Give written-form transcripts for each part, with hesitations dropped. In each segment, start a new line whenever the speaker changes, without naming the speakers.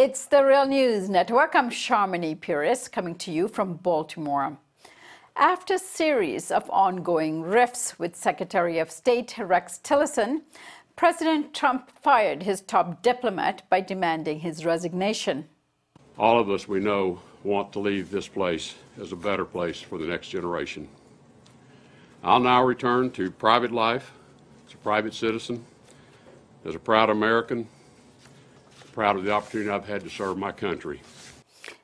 It's the Real News Network. I'm Sharmini Puris, coming to you from Baltimore. After a series of ongoing rifts with Secretary of State Rex Tillerson, President Trump fired his top diplomat by demanding his resignation.
All of us, we know, want to leave this place as a better place for the next generation. I'll now return to private life as a private citizen, as a proud American, proud of the opportunity I've had to serve my country.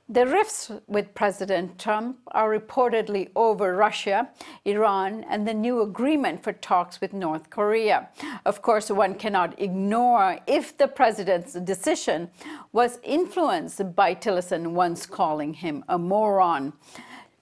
The rifts with President Trump are reportedly over Russia, Iran, and the new agreement for talks with North Korea. Of course, one cannot ignore if the president's decision was influenced by Tillerson once calling him a moron.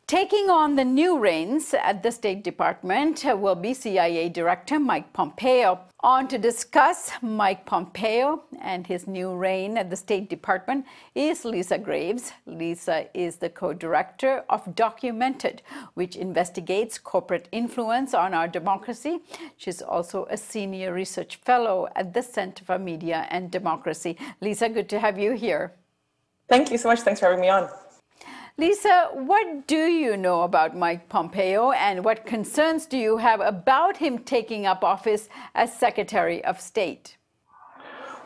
Taking on the new reins at the State Department will be CIA Director Mike Pompeo. On to discuss Mike Pompeo and his new reign at the State Department is Lisa Graves. Lisa is the co-director of Documented, which investigates corporate influence on our democracy. She's also a senior research fellow at the Center for Media and Democracy. Lisa, good to have you here.
Thank you so much. Thanks for having me on.
Lisa, what do you know about Mike Pompeo, and what concerns do you have about him taking up office as Secretary of State?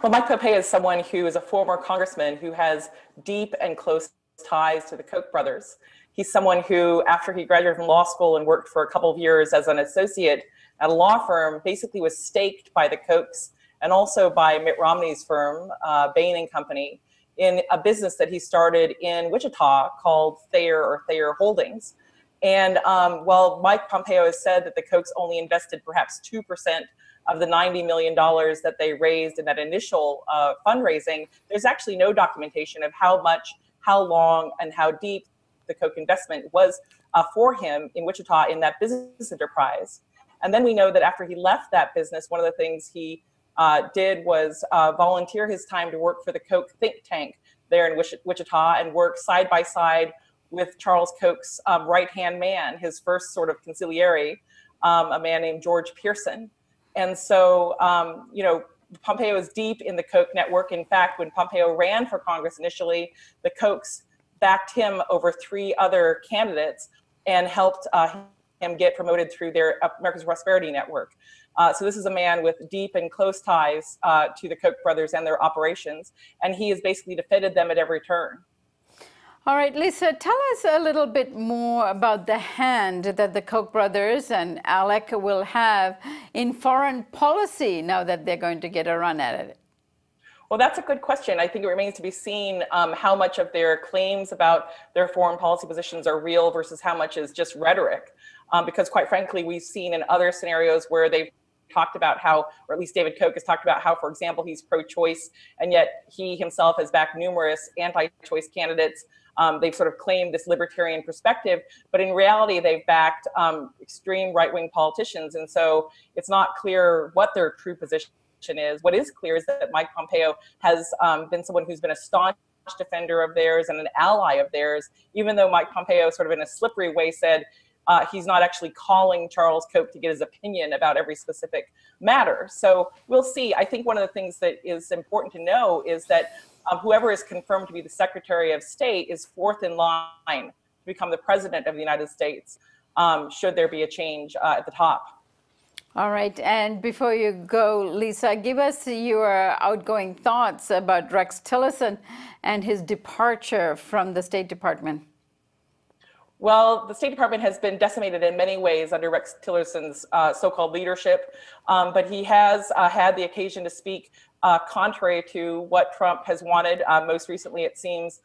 Well, Mike Pompeo is someone who is a former congressman who has deep and close ties to the Koch brothers. He's someone who, after he graduated from law school and worked for a couple of years as an associate at a law firm, basically was staked by the Kochs and also by Mitt Romney's firm, Bain and Company, in a business that he started in Wichita called Thayer Holdings. And while Mike Pompeo has said that the Kochs only invested perhaps 2% of the $90 million that they raised in that initial fundraising, there's actually no documentation of how much, how long, and how deep the Koch investment was for him in Wichita in that business enterprise. And then we know that after he left that business, one of the things he did was volunteer his time to work for the Koch think tank there in Wichita and work side by side with Charles Koch's right-hand man, his first sort of consigliere, a man named George Pearson. And so, Pompeo is deep in the Koch network. In fact, when Pompeo ran for Congress initially, the Kochs backed him over 3 other candidates and helped him get promoted through their America's Prosperity Network. So this is a man with deep and close ties to the Koch brothers and their operations, and he has basically defended them at every turn.
All right, Lisa, tell us a little bit more about the hand that the Koch brothers and Alec will have in foreign policy now that they're going to get a run at it.
Well, that's a good question. I think it remains to be seen how much of their claims about their foreign policy positions are real versus how much is just rhetoric. Because quite frankly, we've seen in other scenarios where they've talked about how, or at least David Koch has talked about how, for example, he's pro-choice, and yet he himself has backed numerous anti-choice candidates. They've sort of claimed this libertarian perspective, but in reality, they've backed extreme right-wing politicians. And so it's not clear what their true position is. What is clear is that Mike Pompeo has been someone who's been a staunch defender of theirs and an ally of theirs, even though Mike Pompeo sort of in a slippery way said he's not actually calling Charles Koch to get his opinion about every specific matter. So we'll see. I think one of the things that is important to know is that whoever is confirmed to be the Secretary of State is fourth in line to become the President of the United States, should there be a change at the top.
All right. And before you go, Lisa, give us your outgoing thoughts about Rex Tillerson and his departure from the State Department.
Well, the State Department has been decimated in many ways under Rex Tillerson's so-called leadership, but he has had the occasion to speak contrary to what Trump has wanted. Most recently, it seems,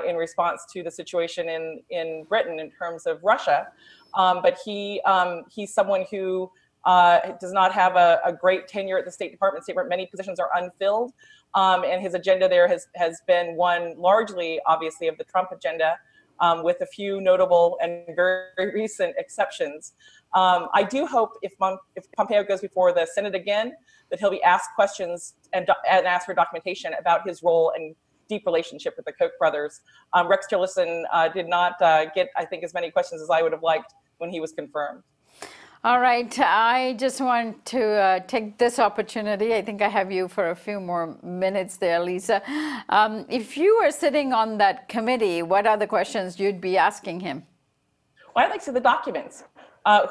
in response to the situation in Britain in terms of Russia. But he's someone who does not have a great tenure at the State Department. Many positions are unfilled, and his agenda there has been one largely, obviously, of the Trump agenda, with a few notable and very recent exceptions. I do hope if Pompeo goes before the Senate again, that he'll be asked questions and asked for documentation about his role and deep relationship with the Koch brothers. Rex Tillerson did not get, I think, as many questions as I would have liked when he was confirmed.
All right, I just want to take this opportunity. I think I have you for a few more minutes there, Lisa. If you were sitting on that committee, what are the questions you'd be asking him?
Well, I'd like to see the documents.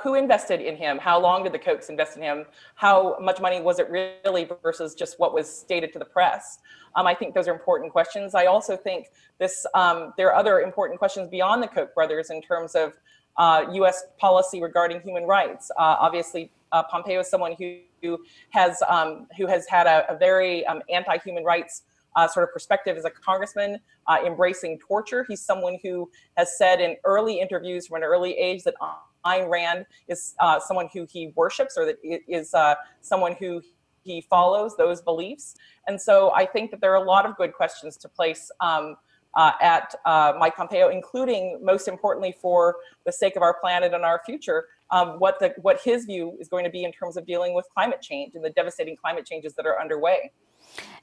Who invested in him? How long did the Kochs invest in him? How much money was it really versus just what was stated to the press? I think those are important questions. I also think there are other important questions beyond the Koch brothers in terms of U.S. policy regarding human rights. Obviously, Pompeo is someone who has had a very anti-human rights sort of perspective as a congressman, embracing torture. He's someone who has said in early interviews from an early age that Ayn Rand is someone who he worships, or that is someone who he follows those beliefs. And so I think that there are a lot of good questions to place at Mike Pompeo, including, most importantly, for the sake of our planet and our future, what his view is going to be in terms of dealing with climate change and the devastating climate changes that are underway.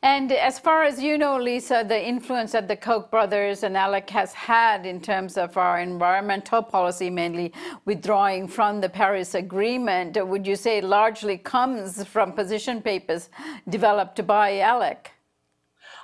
And as far as you know, Lisa, the influence that the Koch brothers and Alec has had in terms of our environmental policy, mainly withdrawing from the Paris Agreement, would you say largely comes from position papers developed by Alec?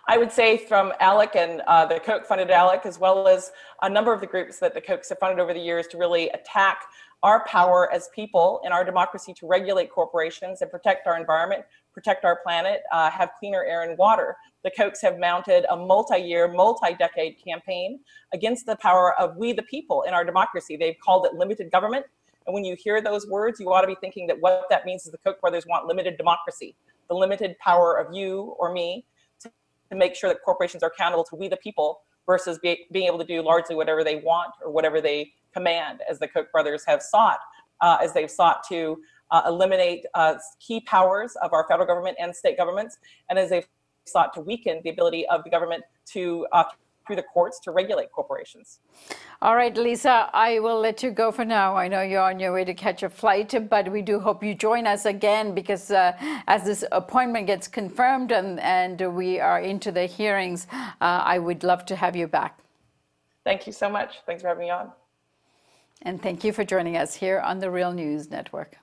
I would say from Alec and the Koch-funded Alec, as well as a number of the groups that the Kochs have funded over the years to really attack our power as people in our democracy to regulate corporations and protect our environment, protect our planet, have cleaner air and water. The Kochs have mounted a multi-year, multi-decade campaign against the power of we the people in our democracy. They've called it limited government. And when you hear those words, you ought to be thinking that what that means is the Koch brothers want limited democracy, the limited power of you or me to make sure that corporations are accountable to we the people versus being able to do largely whatever they want or whatever they command, as the Koch brothers have sought, as they've sought to eliminate key powers of our federal government and state governments, and as they've sought to weaken the ability of the government to, through the courts, to regulate corporations.
All right, Lisa, I will let you go for now. I know you're on your way to catch a flight, but we do hope you join us again, because as this appointment gets confirmed and we are into the hearings, I would love to have you back.
Thank you so much. Thanks for having me on.
And thank you for joining us here on the Real News Network.